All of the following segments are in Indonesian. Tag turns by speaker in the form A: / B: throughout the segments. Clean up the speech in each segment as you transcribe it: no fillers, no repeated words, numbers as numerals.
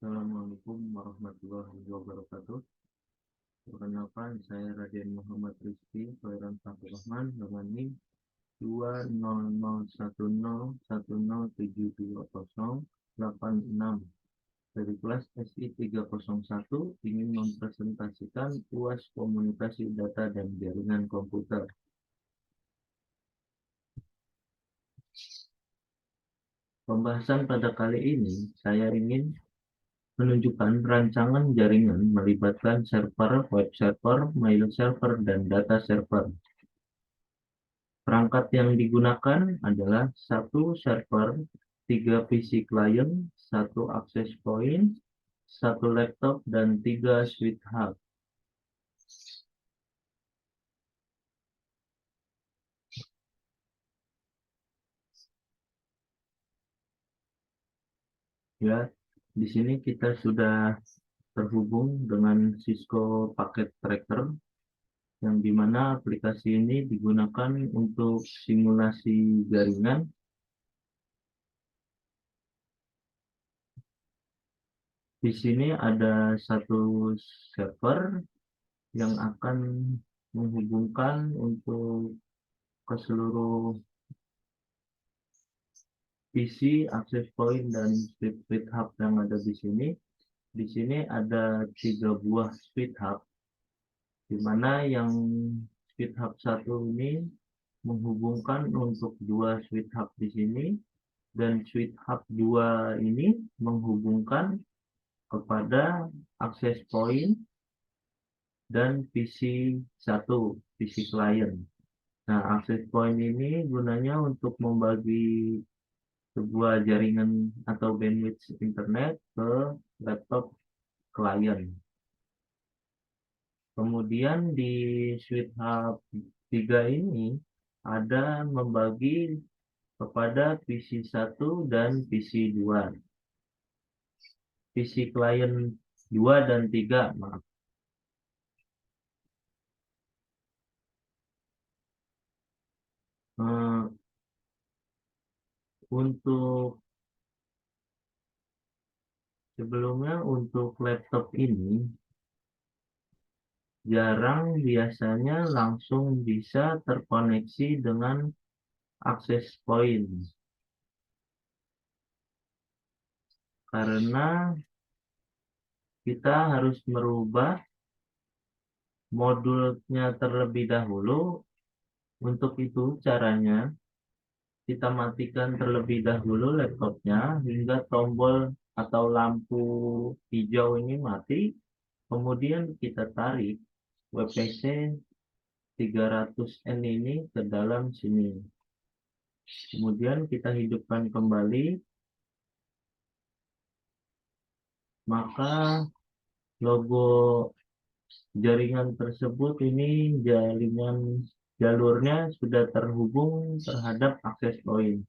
A: Assalamualaikum warahmatullahi wabarakatuh. Perkenalkan, saya Raden Muhammad Rizky Khairan Fatur Rahman dengan NIM 2001010720086 dari kelas SI 301 ingin mempresentasikan UAS Komunikasi Data dan Jaringan Komputer. Pembahasan pada kali ini saya ingin menunjukkan rancangan jaringan melibatkan server, web server, mail server, dan data server. Perangkat yang digunakan adalah satu server, 3 PC client, 1 access point, 1 laptop, dan 3 switch hub. Ya, di sini kita sudah terhubung dengan Cisco Packet Tracker, yang dimana aplikasi ini digunakan untuk simulasi jaringan. Di sini ada satu server yang akan menghubungkan untuk ke seluruh PC, access point, dan switch hub yang ada di sini. Di sini ada 3 buah switch hub, di mana yang switch hub 1 ini menghubungkan untuk 2 switch hub di sini, dan switch hub 2 ini menghubungkan kepada access point dan PC 1, PC client. Nah, access point ini gunanya untuk membagi sebuah jaringan atau bandwidth internet ke laptop klien. Kemudian di switch hub 3 ini ada membagi kepada PC 1 dan PC 2. PC klien 2 dan 3, maaf. Untuk sebelumnya, untuk laptop ini jarang biasanya langsung bisa terkoneksi dengan access point, karena kita harus merubah modulnya terlebih dahulu. Untuk itu caranya kita matikan terlebih dahulu laptopnya hingga tombol atau lampu hijau ini mati. Kemudian kita tarik WPC 300N ini ke dalam sini. Kemudian kita hidupkan kembali, maka logo jaringan tersebut ini jalurnya sudah terhubung terhadap access point.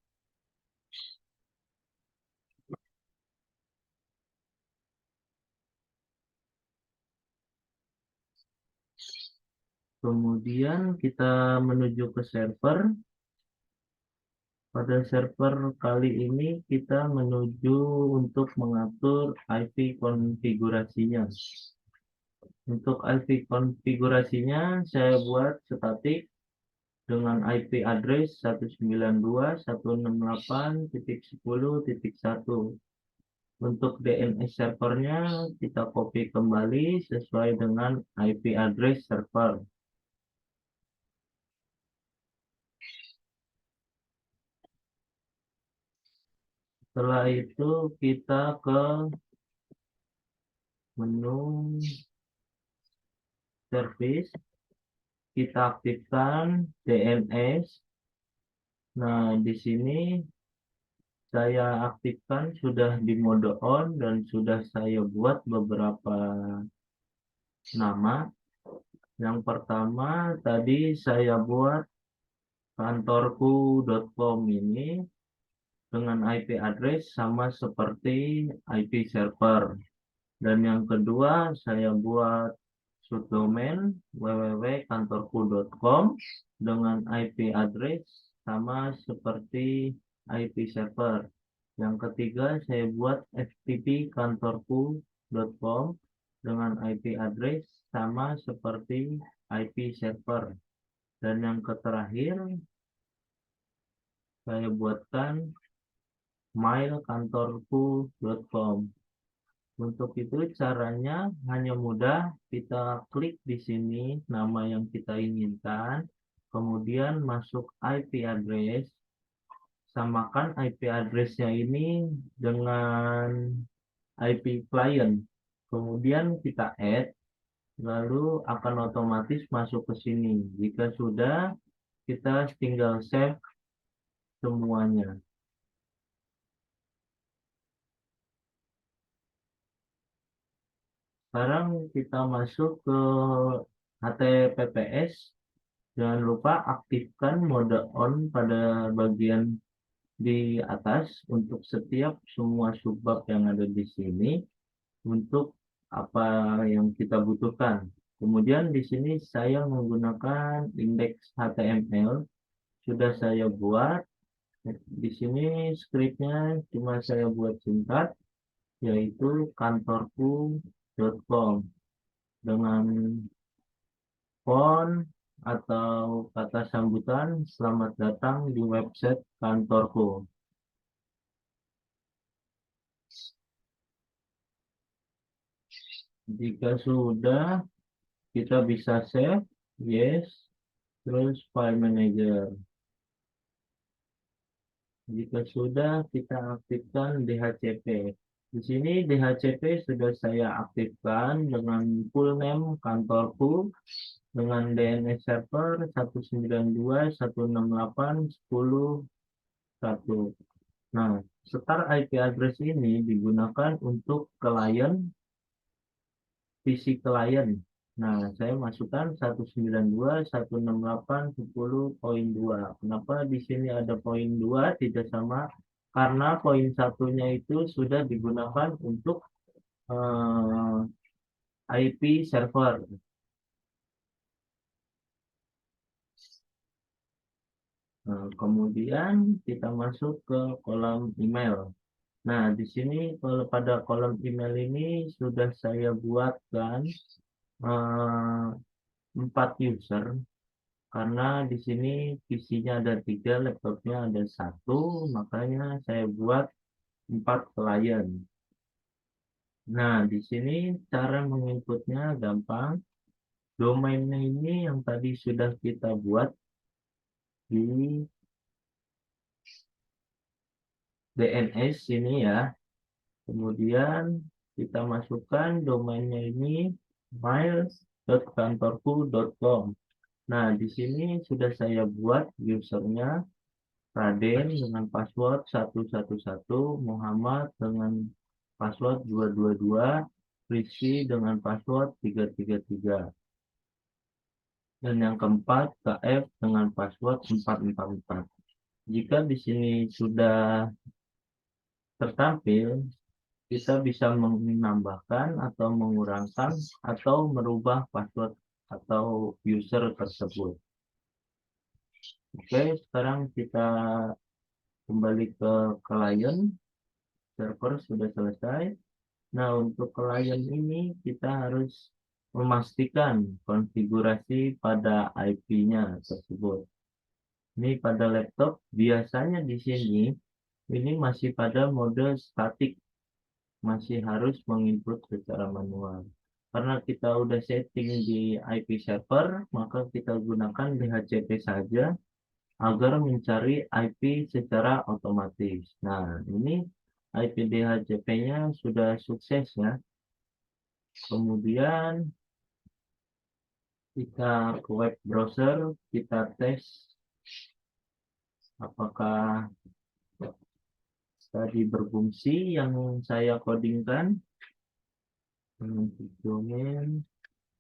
A: Kemudian kita menuju ke server. Pada server kali ini kita menuju untuk mengatur IP konfigurasinya. Untuk IP konfigurasinya saya buat statik dengan IP address 192.168.10.1. Untuk DNS servernya kita copy kembali sesuai dengan IP address server. Setelah itu kita ke menu service, kita aktifkan DNS. Nah, di sini saya aktifkan sudah di mode on dan sudah saya buat beberapa nama. Yang pertama tadi saya buat kantorku.com ini dengan IP address sama seperti IP server. Dan yang kedua saya buat subdomain www.kantorku.com dengan IP address sama seperti IP server. Yang ketiga, saya buat ftp kantorku.com dengan IP address sama seperti IP server. Dan yang terakhir, saya buatkan mail kantorku.com. Untuk itu caranya hanya mudah, kita klik di sini nama yang kita inginkan, kemudian masuk IP address, samakan IP addressnya ini dengan IP client, kemudian kita add, lalu akan otomatis masuk ke sini. Jika sudah, kita tinggal save semuanya. Sekarang kita masuk ke HTTPS. Jangan lupa aktifkan mode on pada bagian di atas untuk setiap semua subbab yang ada di sini untuk apa yang kita butuhkan. Kemudian di sini saya menggunakan indeks HTML, sudah saya buat. Di sini scriptnya cuma saya buat singkat, yaitu kantorku.com dengan font atau kata sambutan selamat datang di website kantorku. Jika sudah, kita bisa save, yes, terus file manager. Jika sudah, kita aktifkan DHCP. Di sini DHCP sudah saya aktifkan dengan full name kantorku dengan DNS server 192.168.10.1. Nah, star IP address ini digunakan untuk klien, PC klien. Nah, saya masukkan 192.168.10.2. Kenapa di sini ada poin 2 tidak sama? Karena poin satunya itu sudah digunakan untuk IP server. Nah, kemudian kita masuk ke kolom email. Nah, di sini kalau pada kolom email ini sudah saya buatkan 4 user, karena di sini PC-nya ada 3, laptopnya ada 1, makanya saya buat 4 klien. Nah, di sini cara menginputnya gampang. Domainnya ini yang tadi sudah kita buat di DNS ini ya. Kemudian kita masukkan domainnya ini mail.kantorku.com. Nah, di sini sudah saya buat usernya Raden dengan password 111, Muhammad dengan password 222, Rizky dengan password 333. Dan yang keempat, KF dengan password 444. Jika di sini sudah tertampil, kita bisa menambahkan atau mengurangkan atau merubah password atau user tersebut. Oke, sekarang kita kembali ke klien. Server sudah selesai. Nah, untuk klien ini kita harus memastikan konfigurasi pada IP-nya tersebut. Ini pada laptop biasanya di sini ini masih pada mode statik, masih harus menginput secara manual. Karena kita udah setting di IP server, maka kita gunakan DHCP saja agar mencari IP secara otomatis. Nah, ini IP DHCP-nya sudah sukses ya. Kemudian kita ke web browser, kita tes apakah tadi berfungsi yang saya codingkan dengan domain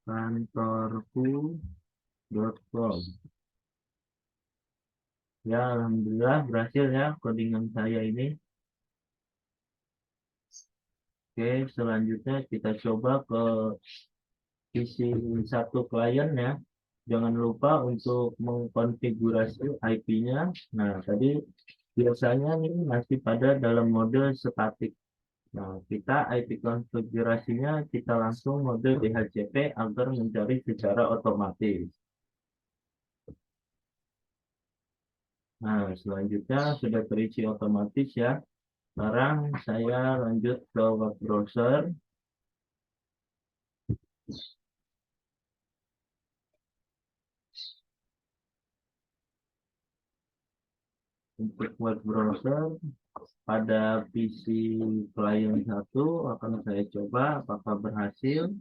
A: kantorku.com. Ya, alhamdulillah berhasil ya codingan saya ini. Oke, selanjutnya kita coba ke isi satu klien ya. Jangan lupa untuk mengkonfigurasi IP-nya. Nah, tadi biasanya ini masih pada dalam mode statik. Nah, kita IP konfigurasinya kita langsung mode DHCP agar mencari secara otomatis. Nah, selanjutnya sudah terisi otomatis ya. Sekarang saya lanjut ke web browser. Untuk web browser pada PC klien 1 akan saya coba apakah berhasil.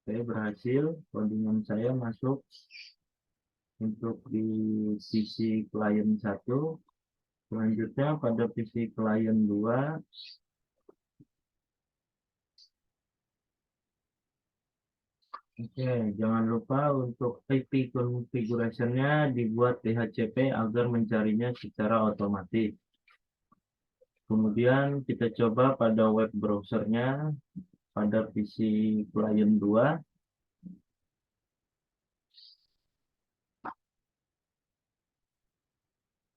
A: Saya berhasil, codingan saya masuk untuk di PC klien 1. Selanjutnya pada PC klien 2. Oke, jangan lupa untuk IP configuration-nya dibuat DHCP agar mencarinya secara otomatis. Kemudian kita coba pada web browser-nya pada PC klien 2.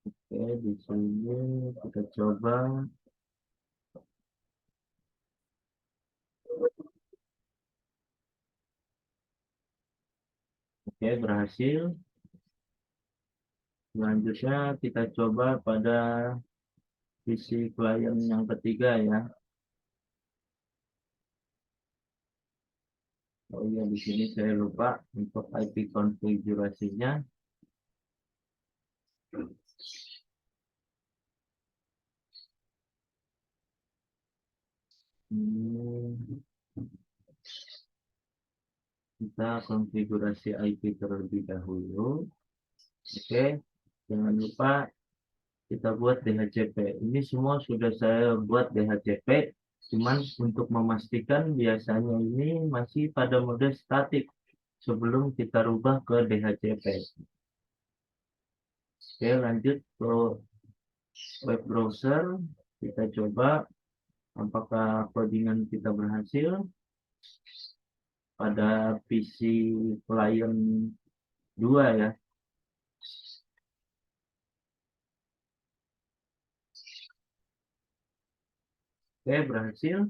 A: Oke, di sini kita coba. Oke, berhasil. Selanjutnya kita coba pada PC klien yang ketiga ya. Oh iya, di sini saya lupa untuk IP konfigurasinya. Hmm, kita konfigurasi IP terlebih dahulu. Oke, jangan lupa kita buat DHCP. Ini semua sudah saya buat DHCP. Cuman untuk memastikan biasanya ini masih pada mode statik sebelum kita rubah ke DHCP. Oke, lanjut ke web browser. Kita coba apakah codingan kita berhasil pada PC klien 2 ya. Oke, berhasil.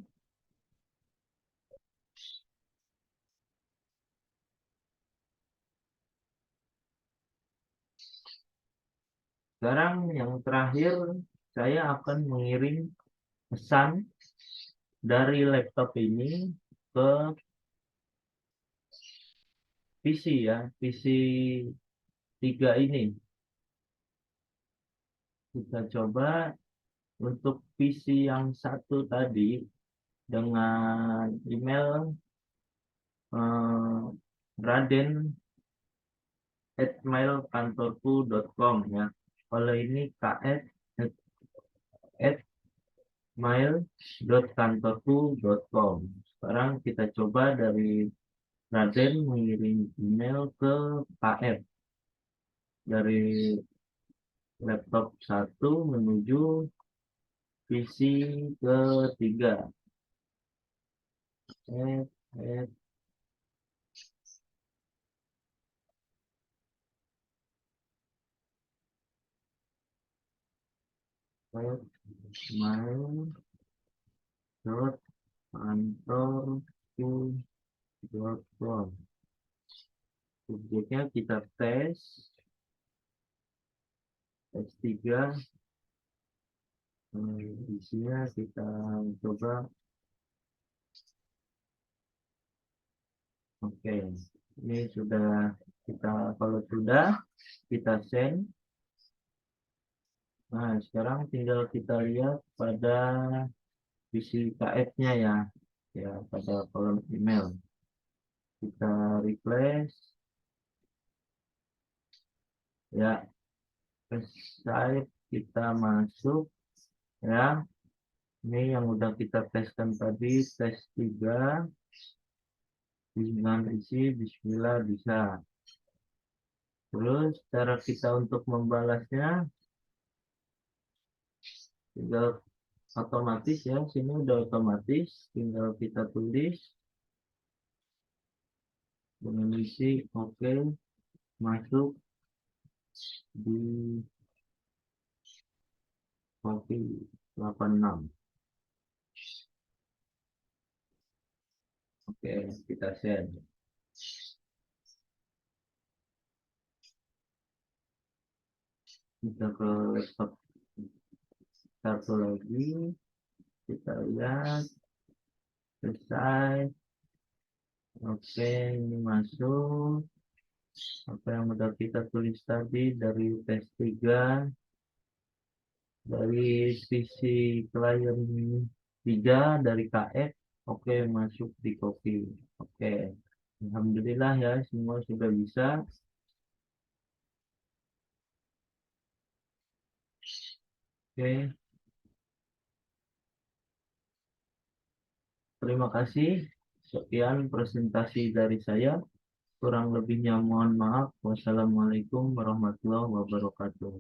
A: Sekarang yang terakhir, saya akan mengirim pesan dari laptop ini ke PC ya, PC 3 ini. Kita coba untuk PC yang satu tadi dengan email eh, raden@mailkantorku.com ya. Kalau ini ks@mail.kantorku.com. Sekarang kita coba dari Raden mengirim email ke KF dari laptop 1 menuju PC ketiga. Eh, eh, mail dot kantorku.com. Subjeknya kita tes 3. Isinya kita coba. Oke, ini sudah kita, kalau sudah kita send. Nah, sekarang tinggal kita lihat pada visi KF-nya ya, ya pada kolom email. Kita replace, ya, save, kita masuk, ya. Ini yang udah kita teskan tadi, tes 3, dengan isi Bismillah bisa. Terus cara kita untuk membalasnya, tinggal otomatis ya, sini udah otomatis, tinggal kita tulis dengan isi oke. masuk di kopi 86. Oke, kita send. Kita ke laptop satu lagi, kita lihat selesai. Oke, ini masuk apa yang udah kita tulis tadi dari tes 3, dari sisi klien 3, dari KF. Oke, masuk di copy. Oke, alhamdulillah ya, semua sudah bisa. Oke, terima kasih. Sekian presentasi dari saya. Kurang lebihnya mohon maaf. Wassalamualaikum warahmatullahi wabarakatuh.